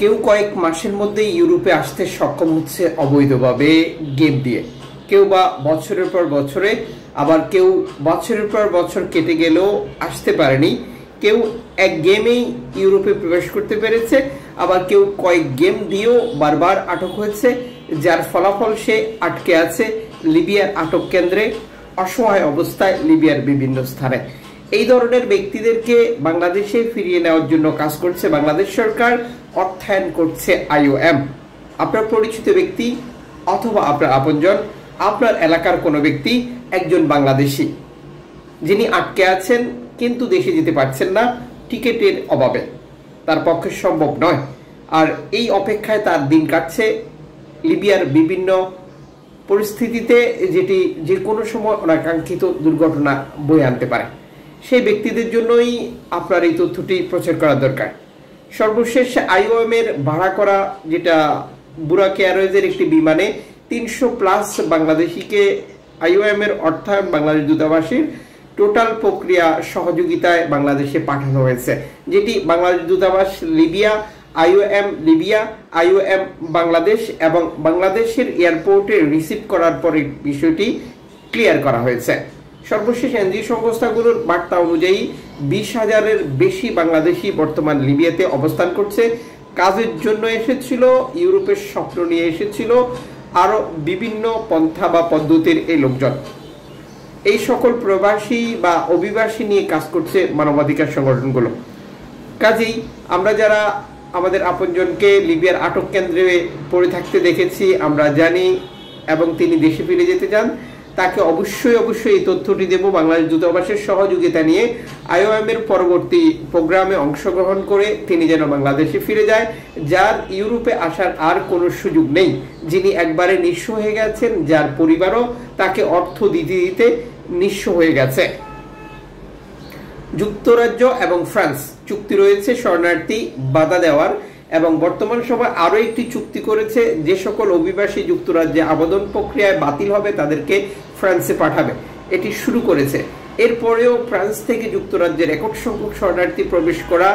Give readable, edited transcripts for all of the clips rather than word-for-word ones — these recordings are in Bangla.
কেউ কয়েক মাসের মধ্যে ইউরোপে আসতে সক্ষম হচ্ছে অবৈধভাবে গেম দিয়ে, কেউ বা বছরের পর বছরে, আবার কেউ বছরের পর বছর কেটে গেলেও আসতে পারেনি। কেউ এক গেমেই ইউরোপে প্রবেশ করতে পেরেছে, আবার কেউ কয়েক গেম দিয়েও বারবার আটক হয়েছে, যার ফলাফল সে আটকে আছে লিবিয়ার আটক কেন্দ্রে, অসহায় অবস্থায় লিবিয়ার বিভিন্ন স্থানে। এই ধরনের ব্যক্তিদেরকে বাংলাদেশে ফিরিয়ে নেওয়ার জন্য কাজ করছে বাংলাদেশ সরকার, অর্থায়ন করছে IOM। আপনার পরিচিত ব্যক্তি অথবা আপনার আপনজন, আপনার এলাকার কোনো ব্যক্তি একজন বাংলাদেশি যিনি আটকে আছেন কিন্তু দেশে যেতে পারছেন না টিকেটের অভাবে, তার পক্ষে সম্ভব নয়, আর এই অপেক্ষায় তার দিন কাটছে লিবিয়ার বিভিন্ন পরিস্থিতিতে, যেটি যে কোনো সময় অনাকাঙ্ক্ষিত দুর্ঘটনা বয়ে আনতে পারে। সেই ব্যক্তিদের জন্যই আপনার এই তথ্যটি প্রচার করা দরকার। সর্বশেষ IOM এর ভাড়া করা যেটা বুরাক এয়ারওয়েজের একটি বিমানে 300+ বাংলাদেশিকে IOM এর অর্থায়ন বাংলাদেশ দূতাবাসের টোটাল প্রক্রিয়া সহযোগিতায় বাংলাদেশে পাঠানো হয়েছে, যেটি বাংলাদেশ দূতাবাস Libya, IOM Libya, IOM Bangladesh এবং বাংলাদেশের এয়ারপোর্টে রিসিভ করার পরে বিষয়টি ক্লিয়ার করা হয়েছে। সর্বশেষ এনজিও সংস্থাগুলোর বার্তা অনুযায়ী 20,000-এর বেশি বাংলাদেশি বর্তমান লিবিয়াতে অবস্থান করছে। কাজের জন্য এসেছিল, ইউরোপের স্বপ্ন নিয়ে এসেছিল, আরও বিভিন্ন পন্থা বা পদ্ধতির এই লোকজন। এই সকল প্রবাসী বা অভিবাসী নিয়ে কাজ করছে মানবাধিকার সংগঠনগুলো। কাজেই আমরা যারা আমাদের আপনজনকে লিবিয়ার আটক কেন্দ্রে পড়ে থাকতে দেখেছি, আমরা জানি এবং তিনি দেশে ফিরে যেতে চান, তাকে অবশ্যই এই তথ্যটি দেব বাংলাদেশ দূতাবাসের সহযোগিতা নিয়ে IOM এর পরবর্তী প্রোগ্রামে অংশগ্রহণ করে তিনি যেন বাংলাদেশে ফিরে যায়, যার ইউরোপে আসার আর কোনো সুযোগ নেই, যিনি একবারে নিঃস্ব হয়ে গেছেন, যার পরিবারও তাকে অর্থ দিতে দিতে নিঃস্ব হয়ে গেছে। যুক্তরাজ্য এবং ফ্রান্স চুক্তি রয়েছে শরণার্থী বাধা দেওয়ার, এবং বর্তমান সময় আরও একটি চুক্তি করেছে, যে সকল অভিবাসী যুক্তরাজ্যে আবেদন প্রক্রিয়ায় বাতিল হবে তাদেরকে ফ্রান্সে পাঠাবে, এটি শুরু করেছে। এরপরেও ফ্রান্স থেকে যুক্তরাজ্যে রেকর্ড সংখ্যক শরণার্থী প্রবেশ করা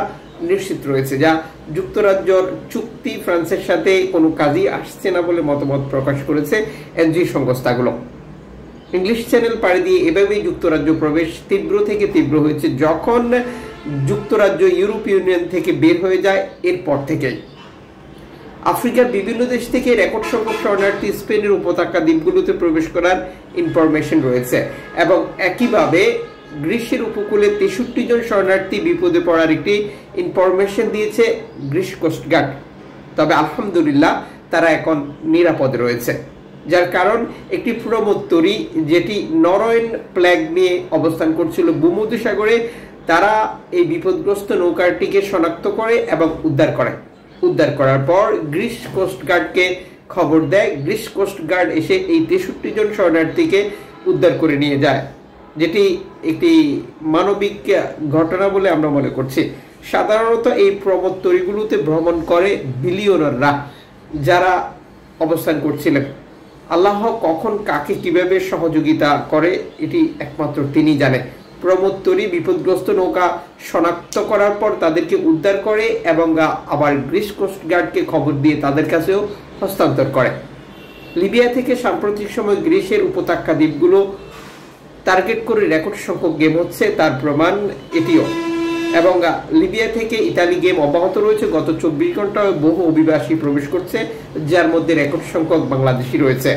নিশ্চিত রয়েছে, যা যুক্তরাজ্যর চুক্তি ফ্রান্সের সাথে কোনো কাজই আসছে না বলে মতামত প্রকাশ করেছে এনজিও সংস্থাগুলো। ইংলিশ চ্যানেল পাড়ি দিয়ে এভাবেই যুক্তরাজ্য প্রবেশ তীব্র থেকে তীব্র হয়েছে যখন যুক্তরাজ্য ইউরোপীয় ইউনিয়ন থেকে বের হয়ে যায়। এরপর থেকেই আফ্রিকার বিভিন্ন দেশ থেকে রেকর্ড সংখ্যক শরণার্থী স্পেনের উপত্যকা দ্বীপগুলোতে প্রবেশ করার ইনফরমেশন রয়েছে, এবং একইভাবে গ্রিসের উপকূলে 63 জন শরণার্থী বিপদে পড়ার একটি ইনফরমেশন দিয়েছে গ্রিস কোস্টগার্ড। তবে আলহামদুলিল্লাহ তারা এখন নিরাপদে রয়েছে, যার কারণ একটি প্রমোত্তরী যেটি নরওয়েন প্ল্যাগ নিয়ে অবস্থান করছিল ভূমধ্যসাগরে, তারা এই বিপদগ্রস্ত নৌকাটিকে শনাক্ত করে এবং উদ্ধার করার পর গ্রিস কোস্টগার্ডকে খবর দেয়। গ্রিস কোস্টগার্ড এসে এই 63 জন শরণার্থীকে উদ্ধার করে নিয়ে যায়, যেটি একটি মানবিক ঘটনা বলে আমরা মনে করছি। সাধারণত এই প্রমোত্তরীগুলোতে ভ্রমণ করে বিলিয়নাররা, যারা অবস্থান করছিলেন। আল্লাহ কখন কাকে কিভাবে সহযোগিতা করে এটি একমাত্র তিনি জানে। প্রমোত্তরী বিপদগ্রস্ত নৌকা শনাক্ত করার পর তাদেরকে উদ্ধার করে এবং আবার গ্রিস কোস্টগার্ডকে খবর দিয়ে তাদের কাছেও হস্তান্তর করে। লিবিয়া থেকে সাম্প্রতিক সময় গ্রিসের উপত্যকা দ্বীপগুলো টার্গেট করে রেকর্ড সংখ্যক গেম হচ্ছে, তার প্রমাণ এটিও। এবং লিবিয়া থেকে ইতালি গেম অব্যাহত রয়েছে। গত 24 ঘন্টায় বহু অভিবাসী প্রবেশ করছে, যার মধ্যে রেকর্ড সংখ্যক বাংলাদেশি রয়েছে।